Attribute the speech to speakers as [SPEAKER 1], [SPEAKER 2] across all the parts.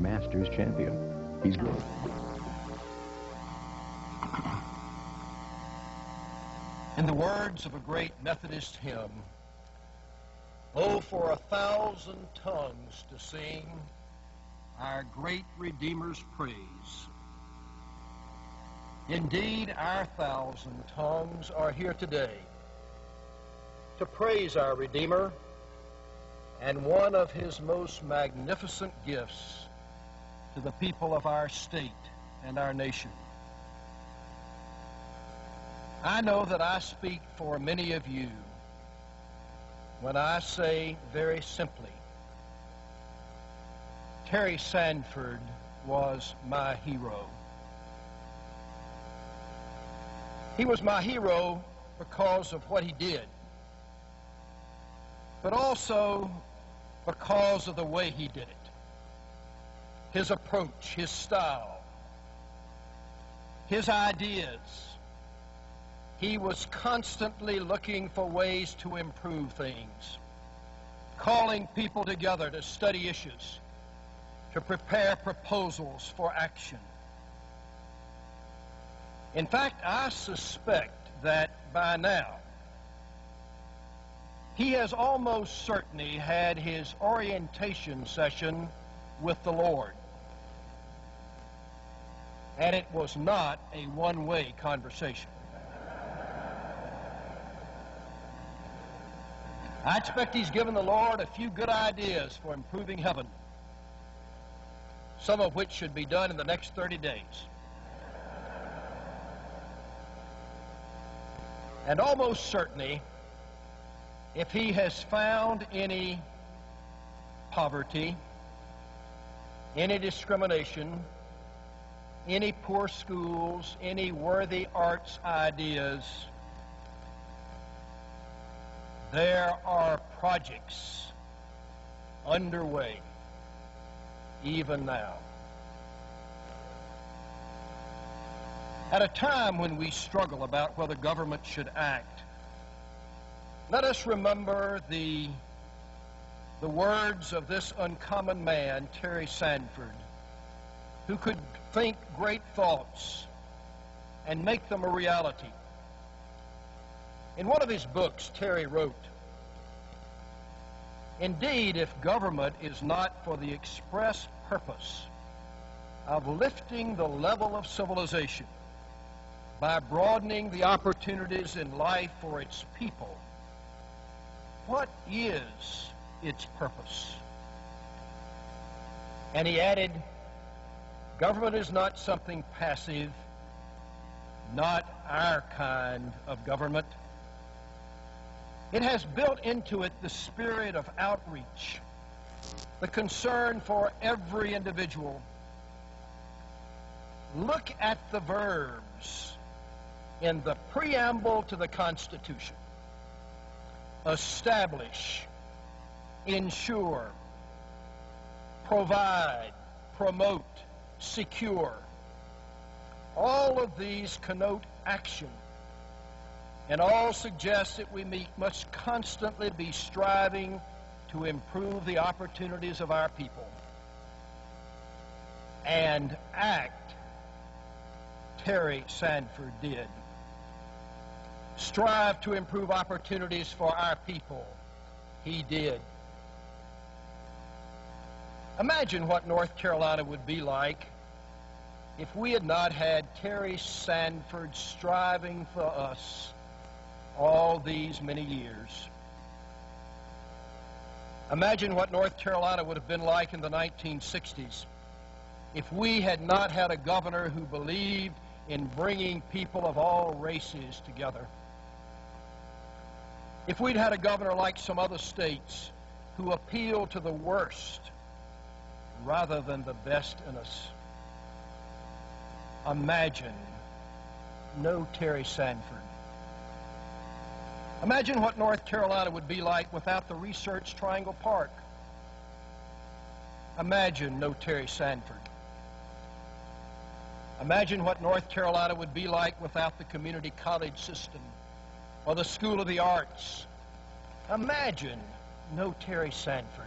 [SPEAKER 1] Masters champion. He's good.
[SPEAKER 2] In the words of a great Methodist hymn, "Oh, for 1,000 tongues to sing our great Redeemer's praise." Indeed, our 1,000 tongues are here today to praise our Redeemer and one of his most magnificent gifts to the people of our state and our nation. I know that I speak for many of you when I say very simply, Terry Sanford was my hero. He was my hero because of what he did, but also because of the way he did it. His approach, his style, his ideas. He was constantly looking for ways to improve things, calling people together to study issues, to prepare proposals for action. In fact, I suspect that by now, he has almost certainly had his orientation session with the Lord. And it was not a one-way conversation. I expect he's given the Lord a few good ideas for improving heaven, some of which should be done in the next 30 days. And almost certainly, if he has found any poverty, any discrimination, any poor schools, any worthy arts ideas, there are projects underway even now. At a time when we struggle about whether government should act, let us remember the words of this uncommon man, Terry Sanford, who could think great thoughts and make them a reality. In one of his books, Terry wrote, "Indeed, if government is not for the express purpose of lifting the level of civilization by broadening the opportunities in life for its people, what is its purpose?" And he added, "Government is not something passive, not our kind of government. It has built into it the spirit of outreach, the concern for every individual. Look at the verbs in the preamble to the Constitution: establish, ensure, provide, promote, secure. All of these connote action, and all suggest that we must constantly be striving to improve the opportunities of our people. And act, Terry Sanford did. Strive to improve opportunities for our people. He did. Imagine what North Carolina would be like if we had not had Terry Sanford striving for us all these many years. Imagine what North Carolina would have been like in the 1960s if we had not had a governor who believed in bringing people of all races together. If we'd had a governor like some other states who appealed to the worst rather than the best in us. Imagine no Terry Sanford. Imagine what North Carolina would be like without the Research Triangle Park. Imagine no Terry Sanford. Imagine what North Carolina would be like without the community college system or the School of the Arts. Imagine no Terry Sanford.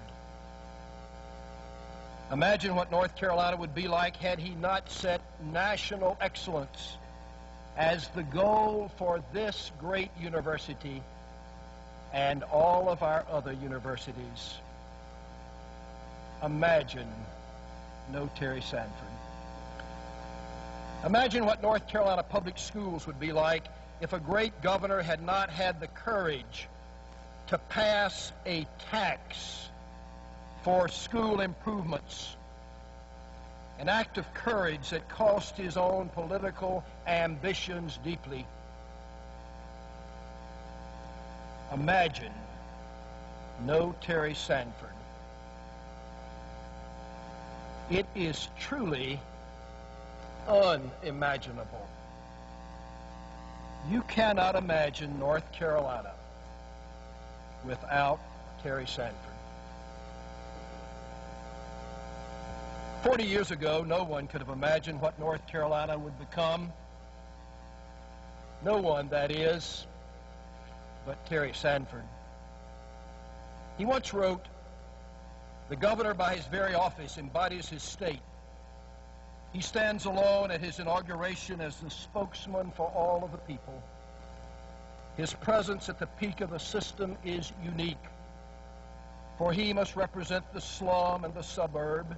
[SPEAKER 2] Imagine what North Carolina would be like had he not set national excellence as the goal for this great university and all of our other universities. Imagine no Terry Sanford. Imagine what North Carolina public schools would be like if a great governor had not had the courage to pass a tax for school improvements, an act of courage that cost his own political ambitions deeply. Imagine no Terry Sanford. It is truly unimaginable. You cannot imagine North Carolina without Terry Sanford. 40 years ago, no one could have imagined what North Carolina would become. No one, that is, but Terry Sanford. He once wrote, "The governor by his very office embodies his state. He stands alone at his inauguration as the spokesman for all of the people. His presence at the peak of the system is unique, for he must represent the slum and the suburb.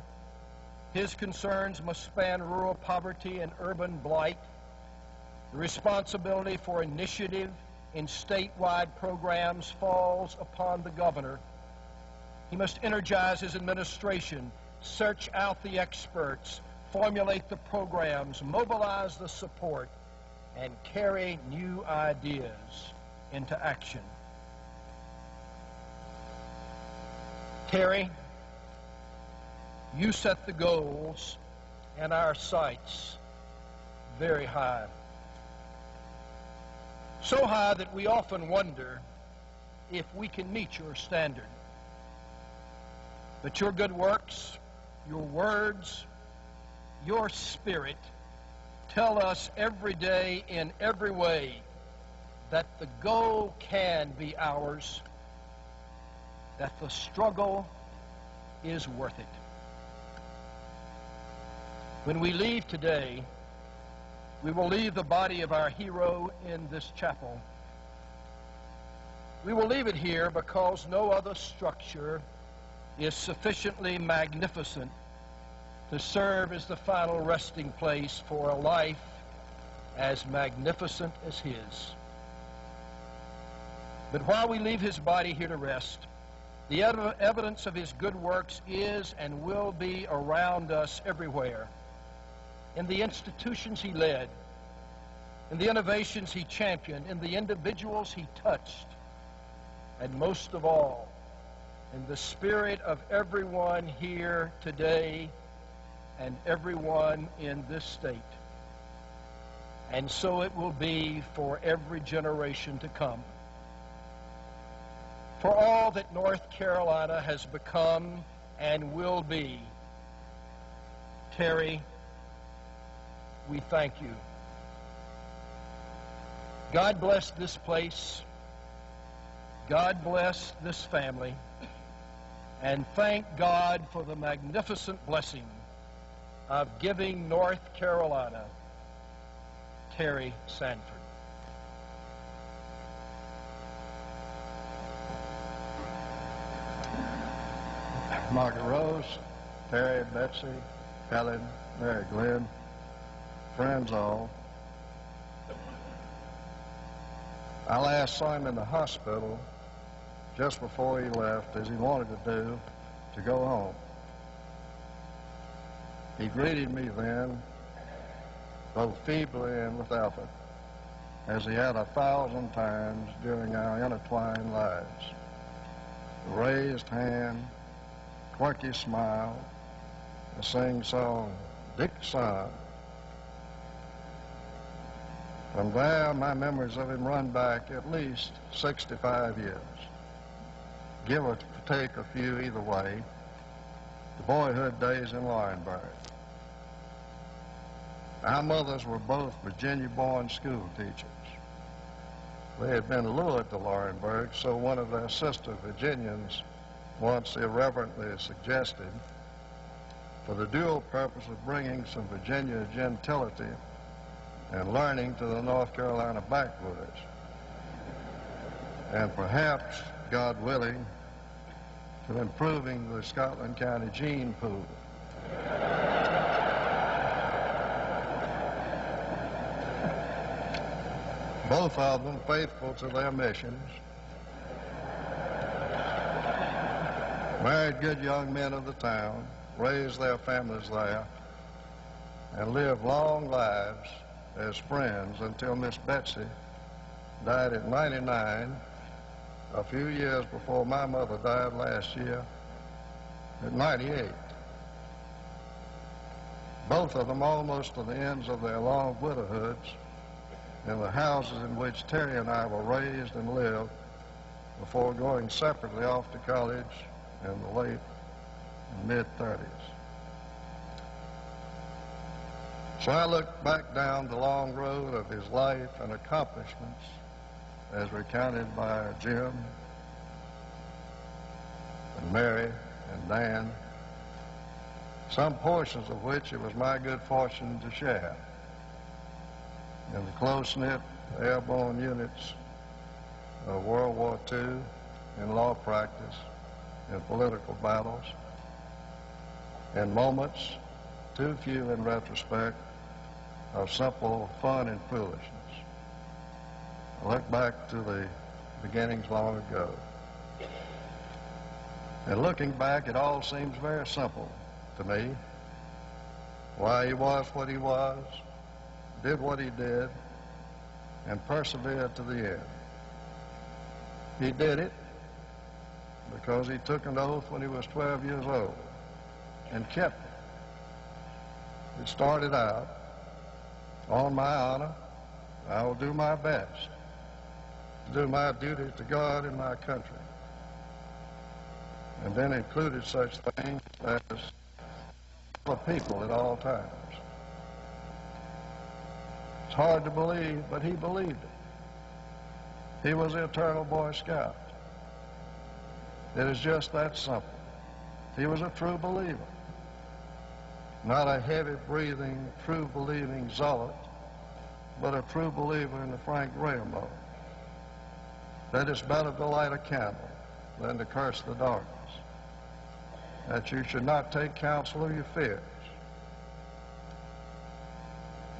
[SPEAKER 2] His concerns must span rural poverty and urban blight. The responsibility for initiative in statewide programs falls upon the governor. He must energize his administration, search out the experts, formulate the programs, mobilize the support, and carry new ideas into action." Terry, you set the goals and our sights very high. So high that we often wonder if we can meet your standard. But your good works, your words, your spirit tell us every day in every way that the goal can be ours, that the struggle is worth it. When we leave today, we will leave the body of our hero in this chapel. We will leave it here because no other structure is sufficiently magnificent to serve as the final resting place for a life as magnificent as his. But while we leave his body here to rest, the evidence of his good works is and will be around us everywhere, in the institutions he led, in the innovations he championed, in the individuals he touched, and most of all, in the spirit of everyone here today and everyone in this state. And so it will be for every generation to come. For all that North Carolina has become and will be, Terry, we thank you. God bless this place. God bless this family. And thank God for the magnificent blessing of giving North Carolina Terry Sanford.
[SPEAKER 3] Margaret Rose, Terry, Betsy, Helen, Mary Glenn, friends all. I last saw him in the hospital just before he left, as he wanted to do, to go home. He greeted me then, both feebly and with effort, as he had 1,000 times during our intertwined lives. The raised hand, quirky smile, the sing-song, Dick's son. From there, my memories of him run back at least 65 years. Give or take a few either way. The boyhood days in Laurinburg. Our mothers were both Virginia-born school teachers. They had been lured to Laurinburg, so one of their sister Virginians once irreverently suggested for the dual purpose of bringing some Virginia gentility and learning to the North Carolina backwoods, and perhaps, God willing, to improving the Scotland County gene pool. Both of them faithful to their missions, married good young men of the town, raised their families there, and lived long lives as friends until Miss Betsy died at 99, a few years before my mother died last year at 98. Both of them almost to the ends of their long widowhoods in the houses in which Terry and I were raised and lived before going separately off to college in the late and mid-30s. So I look back down the long road of his life and accomplishments as recounted by Jim and Mary and Dan, some portions of which it was my good fortune to share in the close-knit airborne units of World War II, in law practice, in political battles, in moments, too few in retrospect, of simple fun and foolishness. I look back to the beginnings long ago. And looking back, it all seems very simple to me. Why he was what he was, did what he did, and persevered to the end. He did it because he took an oath when he was 12 years old and kept it. It started out, on my honor, I will do my best to do my duty to God and my country. And then included such things as the people at all times. It's hard to believe, but he believed it. He was the eternal Boy Scout. It is just that simple. He was a true believer. Not a heavy-breathing, true-believing zealot, but a true believer in the Frank Graham mode. That it's better to light a candle than to curse the darkness. That you should not take counsel of your fears.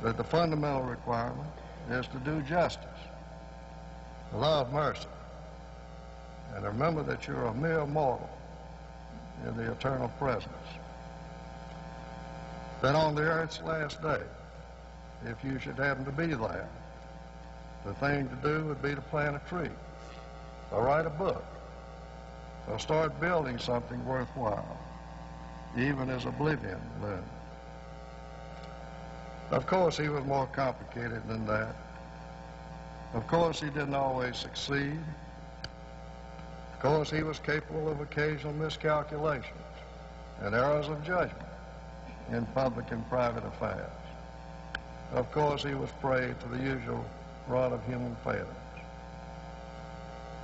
[SPEAKER 3] That the fundamental requirement is to do justice, to love mercy, and remember that you're a mere mortal in the eternal presence. That on the earth's last day, if you should happen to be there, the thing to do would be to plant a tree, or write a book, or start building something worthwhile, even as oblivion loomed. Of course, he was more complicated than that. Of course, he didn't always succeed. Of course, he was capable of occasional miscalculations and errors of judgment in public and private affairs. Of course, he was prey to the usual run of human failings.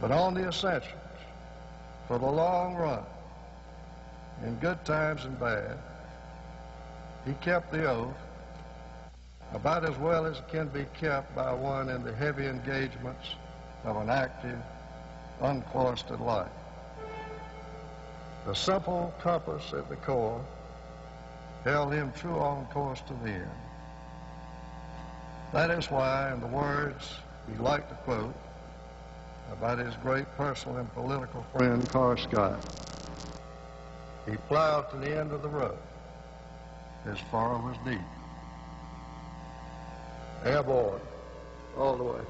[SPEAKER 3] But on the essentials, for the long run, in good times and bad, he kept the oath about as well as it can be kept by one in the heavy engagements of an active, uncloistered life. The simple compass at the core held him true on course to the end. That is why, in the words he liked to quote about his great personal and political friend, Carr Scott, he plowed to the end of the road. His furrow was deep. Airborne, all the way.